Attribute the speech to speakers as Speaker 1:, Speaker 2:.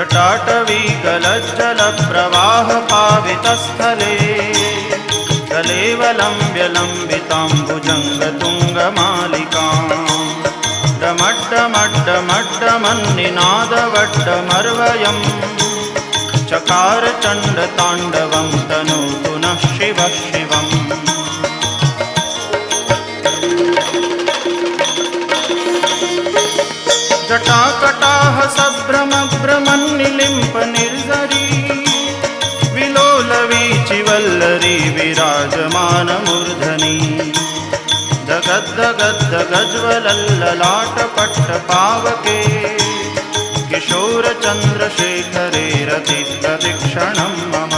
Speaker 1: जटाटवीगलज्जलप्रवाहपावितस्थले कलेवलम्ब्य लम्बिताम्बुजङ्गतुङ्गमालिकाम् डमड्डमड्डमड्डमन्निनादवड्डमर्वयम् चकार चण्डताण्डवं तनोतु नः शिवः शिवम्। जटाकटाह सभ्रमभ्रमन्निलिम्प निर्झरी विलोलवीचिवल्लरी विराजमानमूर्धनि दगद्दगद्दगज्ज्वलल्ललाटपट्टपावके किशोरचन्द्रशेखरे रतिप्रतिक्षणं मम।